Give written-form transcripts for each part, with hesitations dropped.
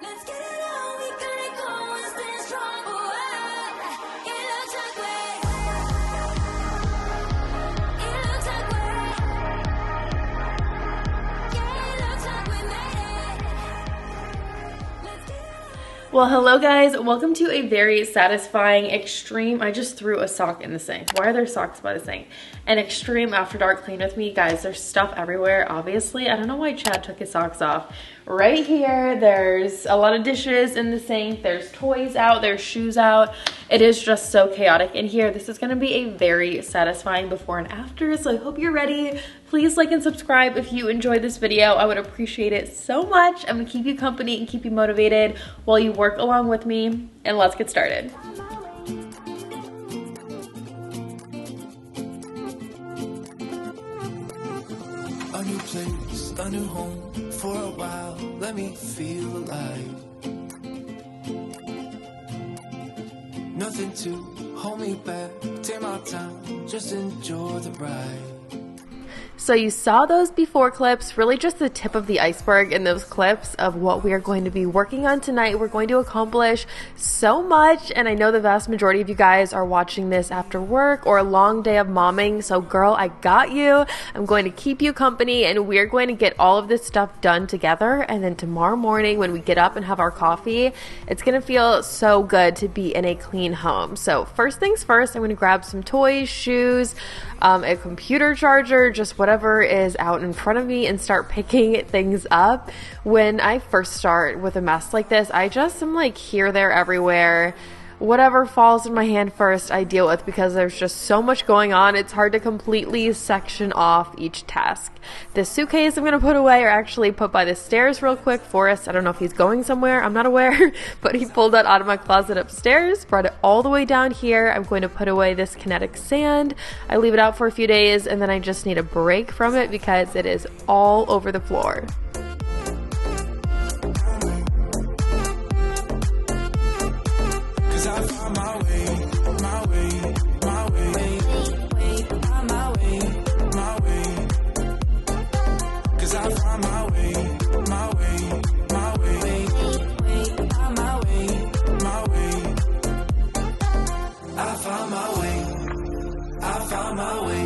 Let's get it on, we got it going, stay strong. Ooh, it looks like it looks like yeah, it looks like we made it. Let's get it on. Well, hello guys, welcome to a very satisfying extreme, I just threw a sock in the sink. Why are there socks by the sink? An extreme after dark clean with me. Guys, there's stuff everywhere, obviously. I don't know why Chad took his socks off. Right here, there's a lot of dishes in the sink. There's toys out, there's shoes out. It is just so chaotic in here. This is gonna be a very satisfying before and after, so I hope you're ready. Please like and subscribe if you enjoyed this video. I would appreciate it so much. I'm gonna keep you company and keep you motivated while you work along with me, and let's get started. A new place, a new home, for a while, let me feel alive. Nothing to hold me back, take my time, just enjoy the ride. So you saw those before clips, really just the tip of the iceberg in those clips of what we are going to be working on tonight. We're going to accomplish so much, and I know the vast majority of you guys are watching this after work or a long day of momming, so girl, I got you. I'm going to keep you company, and we're going to get all of this stuff done together, and then tomorrow morning when we get up and have our coffee, it's going to feel so good to be in a clean home. So first things first, I'm going to grab some toys, shoes, a computer charger, just whatever is out in front of me, and start picking things up. When I first start with a mess like this, I just am like here, there, everywhere. Whatever falls in my hand first, I deal with, because there's just so much going on. It's hard to completely section off each task. This suitcase I'm going to put away, or actually put by the stairs real quick. Forrest, I don't know if he's going somewhere, I'm not aware, but he pulled that out of my closet upstairs, brought it all the way down here. I'm going to put away this kinetic sand. I leave it out for a few days, and then I just need a break from it because it is all over the floor. I found my way, my way, my way, my way, my way. Cause I found my way, my way, my way, my way, my way. I found my way, I found my way.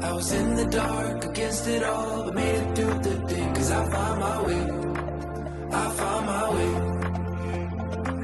I was in the dark against it all, but made it through the day. Cause I found my way, I found my way.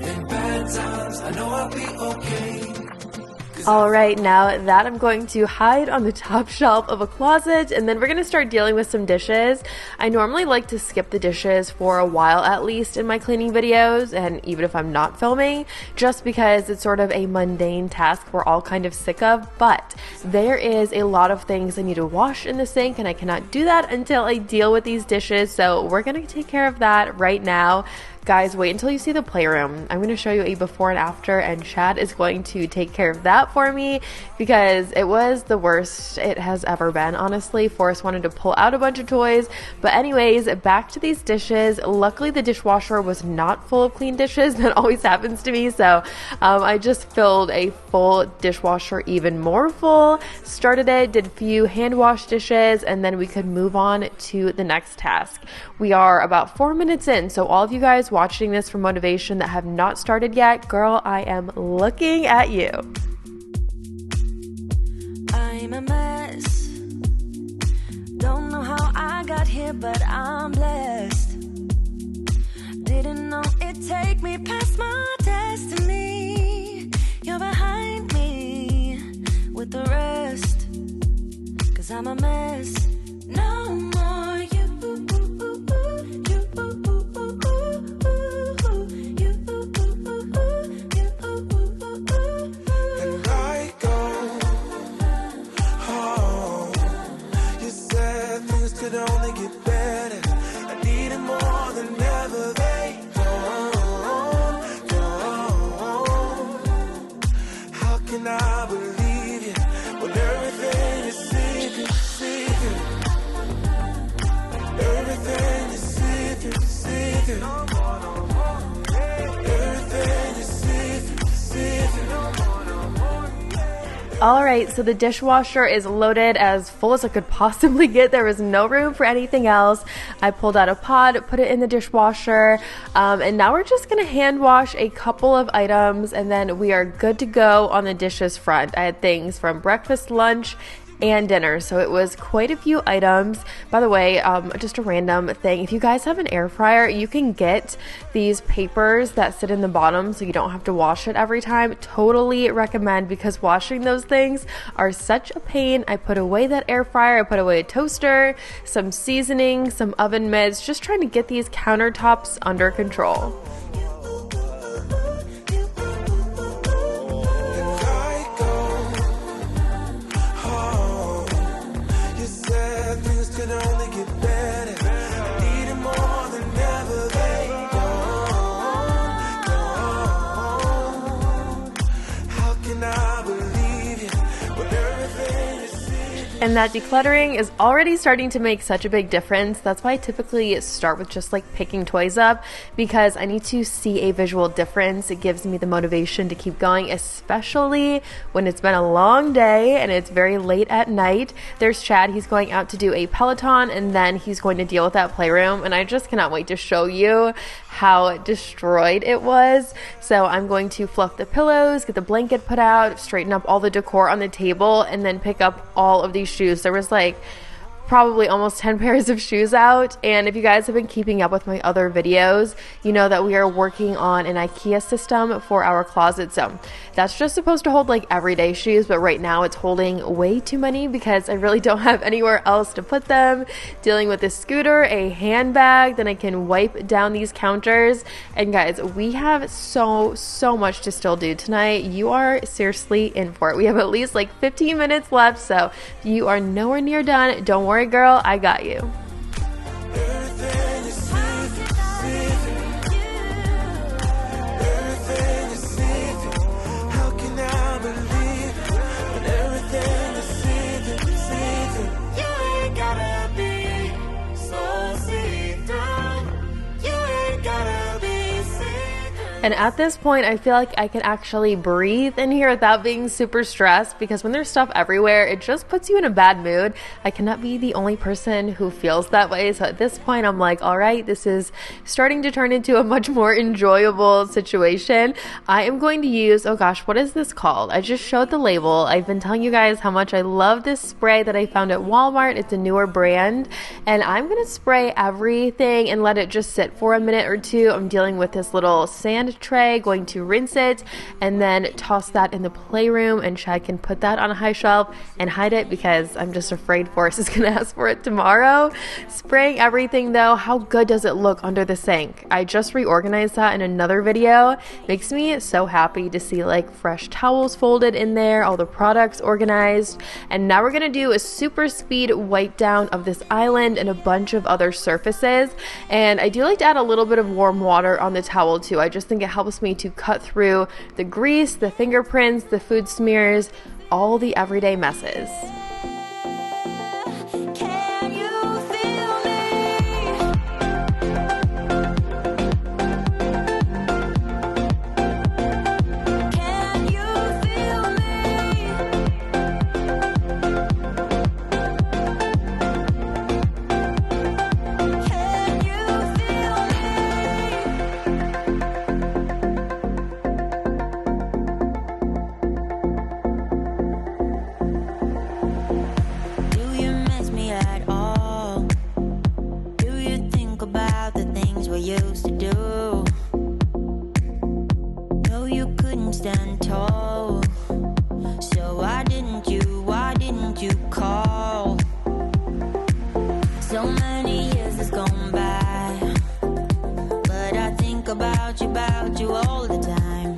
In bad times, I know I'll be okay. All right, now that I'm going to hide on the top shelf of a closet, and then we're going to start dealing with some dishes. I normally like to skip the dishes for a while at least in my cleaning videos, and even if I'm not filming, just because it's sort of a mundane task we're all kind of sick of. But there is a lot of things I need to wash in the sink, and I cannot do that until I deal with these dishes, so we're going to take care of that right now. Guys, wait until you see the playroom. I'm going to show you a before and after, and Chad is going to take care of that for me because it was the worst it has ever been, honestly. Forrest wanted to pull out a bunch of toys, but anyways, back to these dishes. Luckily, the dishwasher was not full of clean dishes. That always happens to me, so I just filled a full dishwasher even more full, started it, did a few hand wash dishes, and then we could move on to the next task. We are about 4 minutes in, so all of you guys watching this for motivation that have not started yet, girl, I am looking at you. I'm a mess. Don't know how I got here, but I'm blessed. Didn't know it'd take me past my destiny. You're behind me with the rest. Cause I'm a mess. No more you. Could only get better. I need it more than ever. They don't. How can I believe you when everything is secret, secret? Everything is secret, secret. Everything is secret, secret. Alright, so the dishwasher is loaded as full as I could possibly get. There was no room for anything else. I pulled out a pod, put it in the dishwasher, and now we're just going to hand wash a couple of items, and then we are good to go on the dishes front. I had things from breakfast, lunch, and dinner, so it was quite a few items. By the way, just a random thing, if you guys have an air fryer, you can get these papers that sit in the bottom so you don't have to wash it every time. Totally recommend, because washing those things are such a pain. I put away that air fryer, I put away a toaster, some seasoning, some oven mitts, just trying to get these countertops under control. And that decluttering is already starting to make such a big difference. That's why I typically start with just like picking toys up, because I need to see a visual difference. It gives me the motivation to keep going, especially when it's been a long day and it's very late at night. There's Chad, he's going out to do a Peloton, and then he's going to deal with that playroom, and I just cannot wait to show you how destroyed it was. So I'm going to fluff the pillows, get the blanket put out, straighten up all the decor on the table, and then pick up all of these shoes. There was like probably almost 10 pairs of shoes out. And if you guys have been keeping up with my other videos, you know that we are working on an Ikea system for our closet. So that's just supposed to hold like everyday shoes, but right now it's holding way too many because I really don't have anywhere else to put them. Dealing with this scooter, a handbag, then I can wipe down these counters. And guys, we have so much to still do tonight. You are seriously in for it. We have at least like 15 minutes left, so if you are nowhere near done, don't worry, girl, I got you. And at this point, I feel like I can actually breathe in here without being super stressed, because when there's stuff everywhere, it just puts you in a bad mood. I cannot be the only person who feels that way. So at this point, I'm like, all right, this is starting to turn into a much more enjoyable situation. I am going to use, oh gosh, what is this called? I just showed the label. I've been telling you guys how much I love this spray that I found at Walmart. It's a newer brand, and I'm going to spray everything and let it just sit for a minute or two. I'm dealing with this little sand tray, going to rinse it and then toss that in the playroom, and Chad can put that on a high shelf and hide it because I'm just afraid Forrest is going to ask for it tomorrow. Spraying everything though, how good does it look under the sink? I just reorganized that in another video. Makes me so happy to see like fresh towels folded in there, all the products organized. And now we're going to do a super speed wipe down of this island and a bunch of other surfaces. And I do like to add a little bit of warm water on the towel too. I just think it helps me to cut through the grease, the fingerprints, the food smears, all the everyday messes. Used to do. No, you couldn't stand tall. So why didn't you call? So many years has gone by, but I think about you all the time.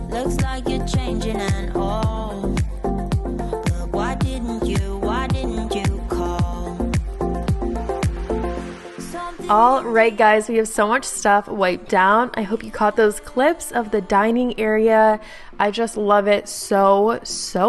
Looks like you're changing and all, but why didn't you call? All right, guys, we have so much stuff wiped down. I hope you caught those clips of the dining area. I just love it so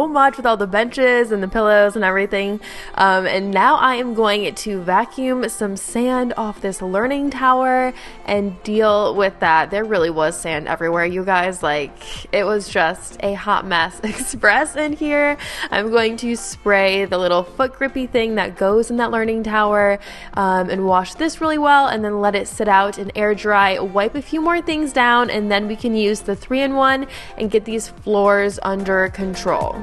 much with all the benches and the pillows and everything. And now I am going to vacuum some sand off this learning tower and deal with that. There really was sand everywhere, you guys. Like, it was just a hot mess express in here. I'm going to spray the little foot grippy thing that goes in that learning tower and wash this really well, and then let it sit out and air dry, wipe a few more things down, and then we can use the 3-in-1 and get these floors under control.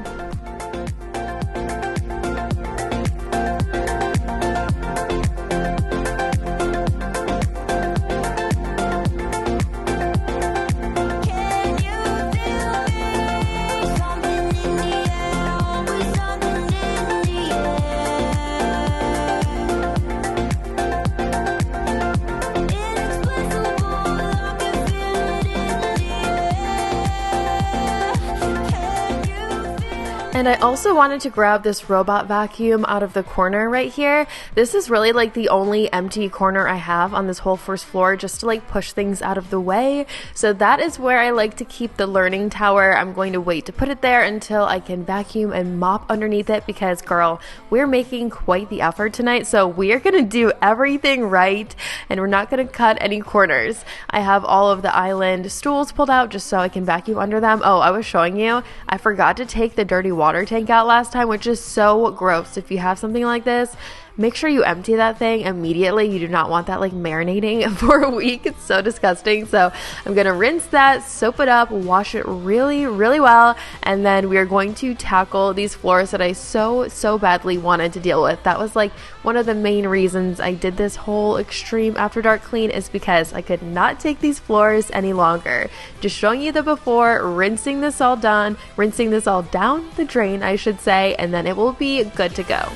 And I also wanted to grab this robot vacuum out of the corner right here. This is really like the only empty corner I have on this whole first floor, just to like push things out of the way. So that is where I like to keep the learning tower. I'm going to wait to put it there until I can vacuum and mop underneath it, because girl, we're making quite the effort tonight. So we are going to do everything right, and we're not going to cut any corners. I have all of the island stools pulled out just so I can vacuum under them. Oh, I was showing you, I forgot to take the dirty water tank out last time, which is so gross. If you have something like this, make sure you empty that thing immediately. You do not want that like marinating for a week. It's so disgusting. So I'm going to rinse that, soap it up, wash it really well, and then we are going to tackle these floors that I so badly wanted to deal with. That was like one of the main reasons I did this whole extreme after dark clean, is because I could not take these floors any longer. Just showing you the before, rinsing this all down the drain, I should say, and then it will be good to go.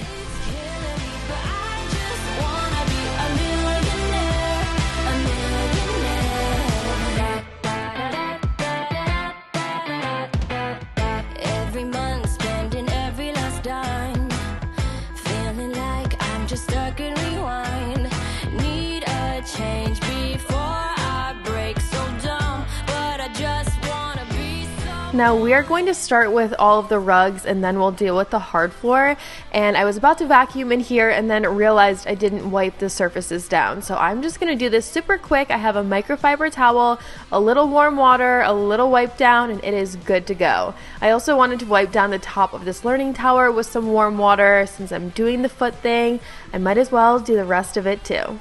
Now we are going to start with all of the rugs, and then we'll deal with the hard floor. And I was about to vacuum in here and then realized I didn't wipe the surfaces down. So I'm just going to do this super quick. I have a microfiber towel, a little warm water, a little wipe down, and it is good to go. I also wanted to wipe down the top of this learning tower with some warm water. Since I'm doing the foot thing, I might as well do the rest of it too.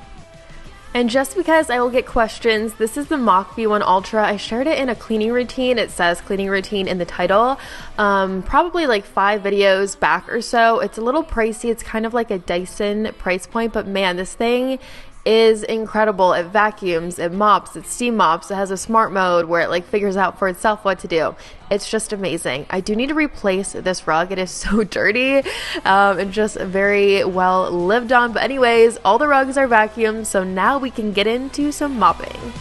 And just because I will get questions, this is the Mach V1 Ultra. I shared it in a cleaning routine. It says cleaning routine in the title. Probably like 5 videos back or so. It's a little pricey. It's kind of like a Dyson price point, but man, this thing is incredible. It vacuums, it mops, it steam mops, it has a smart mode where it like figures out for itself what to do. It's just amazing. I do need to replace this rug. It is so dirty and just very well lived on. But anyways, all the rugs are vacuumed, so now we can get into some mopping.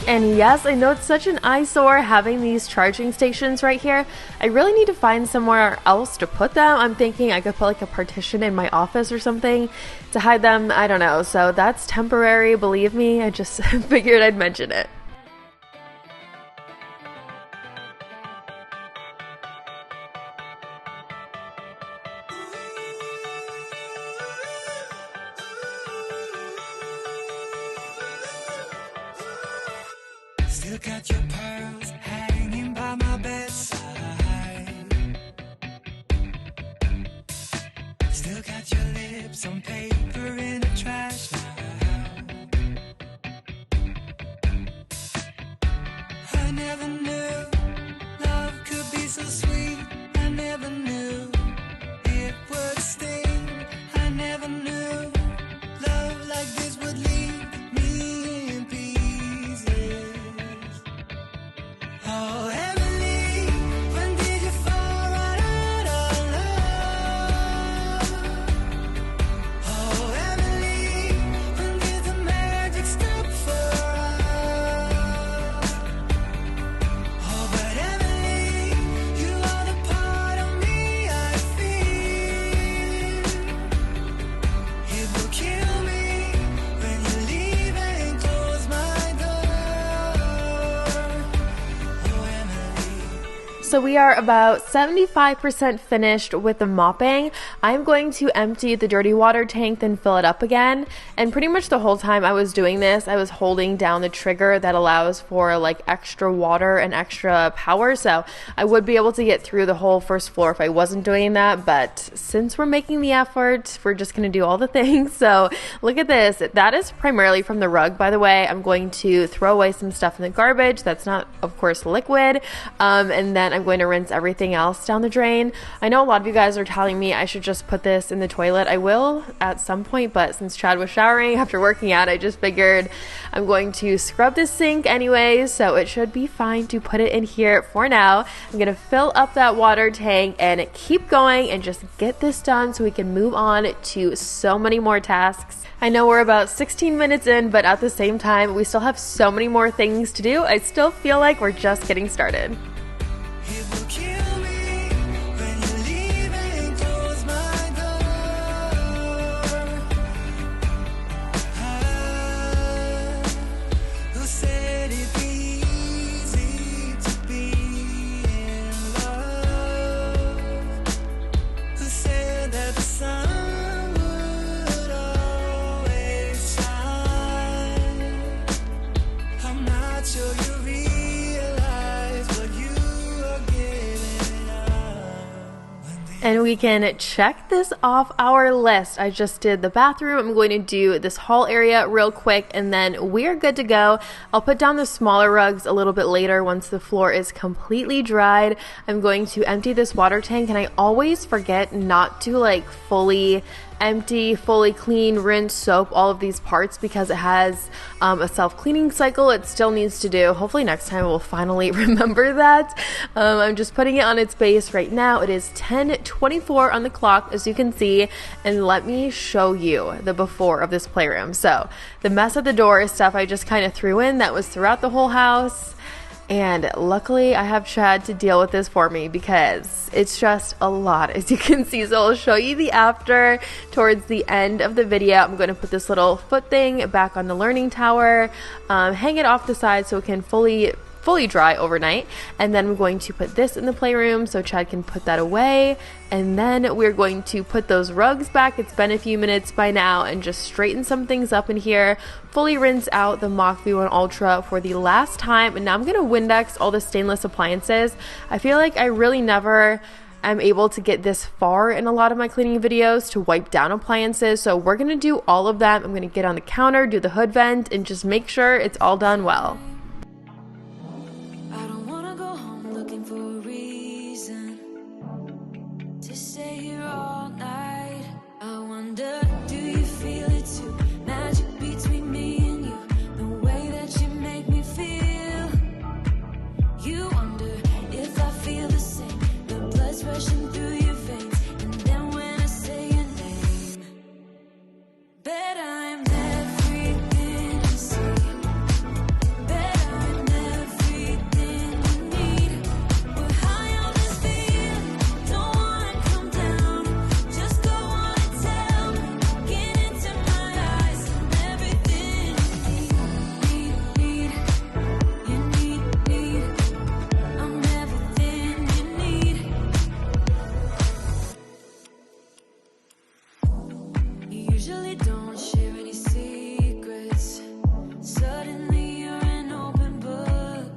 And yes, I know it's such an eyesore having these charging stations right here. I really need to find somewhere else to put them. I'm thinking I could put like a partition in my office or something to hide them. I don't know. So that's temporary, believe me. I just figured I'd mention it. Still got your pearls hanging by my bedside. Still got your lips on paper in a trash now. I never knew love could be so sweet. I never knew it would sting. I never knew love like this would leave me in pieces. Oh, Emily, when did you fall right out of love? Oh, So we are about 75% finished with the mopping. I'm going to empty the dirty water tank, then fill it up again. And pretty much the whole time I was doing this, I was holding down the trigger that allows for like extra water and extra power. So I would be able to get through the whole first floor if I wasn't doing that. But since we're making the effort, we're just going to do all the things. So look at this. That is primarily from the rug, by the way. I'm going to throw away some stuff in the garbage. That's not, of course, liquid. And then I'm going to rinse everything else down the drain. I know a lot of you guys are telling me I should just put this in the toilet. I will at some point, but since Chad was showering after working out, I just figured I'm going to scrub this sink anyways, so it should be fine to put it in here for now. I'm going to fill up that water tank and keep going and just get this done so we can move on to so many more tasks. I know we're about 16 minutes in, but at the same time, we still have so many more things to do. I still feel like we're just getting started. It will kill me when you leave and close my door. Who said it'd be easy to be in love? Who said that the sun would always shine? I'm not sure you realize what you are giving up. And we can check this off our list. I just did the bathroom. I'm going to do this hall area real quick and then we're good to go. I'll put down the smaller rugs a little bit later once the floor is completely dried. I'm going to empty this water tank and I always forget not to like fully empty, fully clean, rinse, soap all of these parts because it has a self-cleaning cycle it still needs to do. Hopefully next time we'll finally remember that. I'm just putting it on its base right now. It is 10:24 on the clock, as you can see, and let me show you the before of this playroom. So the mess at the door is stuff I just kind of threw in that was throughout the whole house. And luckily I have Chad to deal with this for me because it's just a lot, as you can see. So I'll show you the after towards the end of the video. I'm going to put this little foot thing back on the learning tower, hang it off the side so it can fully dry overnight, and then I'm going to put this in the playroom so Chad can put that away, and then we're going to put those rugs back. It's been a few minutes by now, and just straighten some things up in here, fully rinse out the Mach V1 Ultra for the last time, and now I'm going to Windex all the stainless appliances. I feel like I really never am able to get this far in a lot of my cleaning videos to wipe down appliances, so we're going to do all of them. I'm going to get on the counter, do the hood vent, and just make sure it's all done well. I don't wanna go home looking for a reason to stay here all night. I wonder, do you feel it too? Magic between me and you, the way that you make me feel. You wonder if I feel the same, the blood's rushing through your veins. And then when I say your name, bet I'm everything you see. Bet I'm everything you need. We're high on this feeling, don't wanna come down. Just go on and tell me, get into my eyes. I'm everything you need. I'm everything you need. You usually don't share any secrets. Suddenly you're an open book.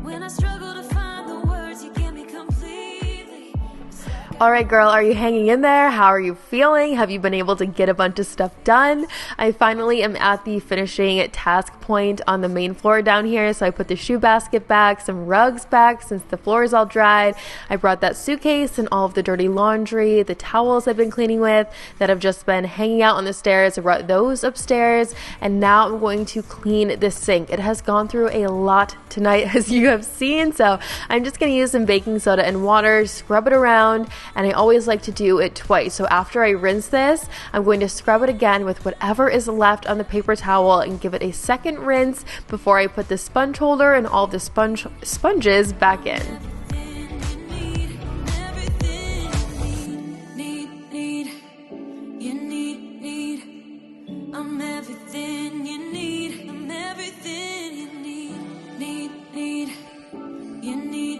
When I struggle to find the words, you get me completely. All right, girl, are you hanging in there? How are you feeling? Have you been able to get a bunch of stuff done? I finally am at the finishing task point on the main floor down here. So I put the shoe basket back, some rugs back since the floor is all dried. I brought that suitcase and all of the dirty laundry, the towels I've been cleaning with that have just been hanging out on the stairs. I brought those upstairs, and now I'm going to clean the sink. It has gone through a lot tonight, as you have seen. So I'm just going to use some baking soda and water, scrub it around, and I always like to do it twice. So after I rinse this, I'm going to scrub it again with whatever is left on the paper towel and give it a second rinse before I put the sponge holder and all the sponges back in. I'm everything you need. I'm everything you need. You need.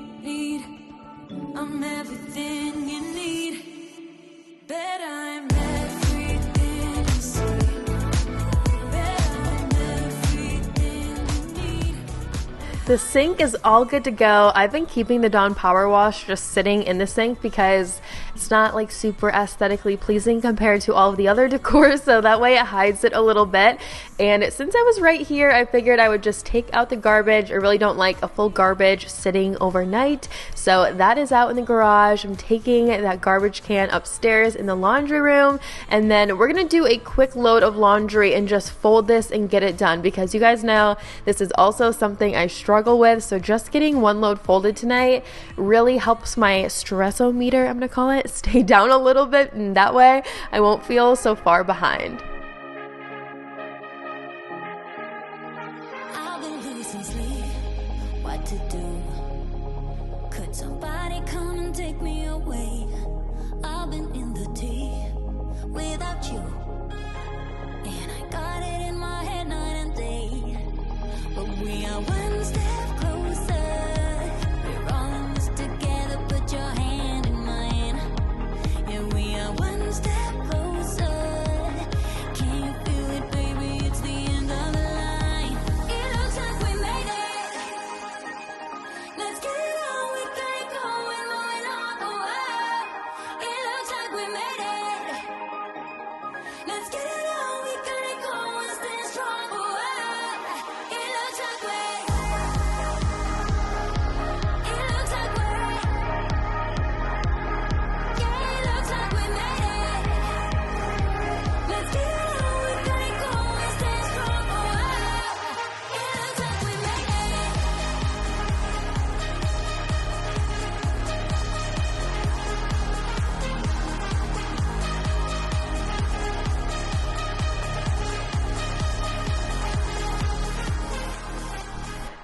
The sink is all good to go. I've been keeping the Dawn Power Wash just sitting in the sink because it's not like super aesthetically pleasing compared to all of the other decor, so that way it hides it a little bit. And since I was right here, I figured I would just take out the garbage. I really don't like a full garbage sitting overnight, so that is out in the garage. I'm taking that garbage can upstairs in the laundry room, and then we're gonna do a quick load of laundry and just fold this and get it done, because you guys know this is also something I struggle with, so just getting one load folded tonight really helps my stress-o-meter, I'm gonna call it, stay down a little bit, and that way I won't feel so far behind. I've been losing sleep, what to do? Could somebody come and take me away? I've been in the deep without you, and I got it in my head night and day. But we are one step closer. We're all in this together. Put your hand in mine. Yeah, we are one step closer. Can you feel it, baby? It's the end of the line. It looks like we made it. Let's get it on. We got it going, moving on the way. It looks like we made it. Let's get it on. We got it going, stay strong.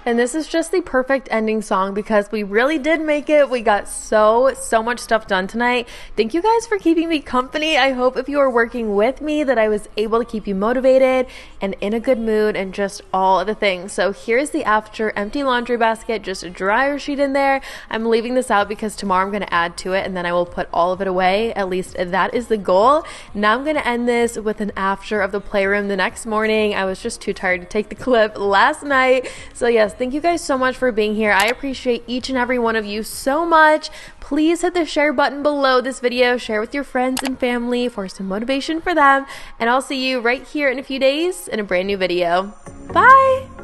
And this is just the perfect ending song because we really did make it. We got so much stuff done tonight. Thank you guys for keeping me company. I hope if you are working with me that I was able to keep you motivated and in a good mood and just all of the things. So here's the after empty laundry basket, just a dryer sheet in there. I'm leaving this out because tomorrow I'm going to add to it and then I will put all of it away. At least that is the goal. Now I'm going to end this with an after of the playroom the next morning. I was just too tired to take the clip last night. So yes, thank you guys so much for being here. I appreciate each and every one of you so much. Please hit the share button below this video. Share with your friends and family for some motivation for them. And I'll see you right here in a few days in a brand new video. Bye!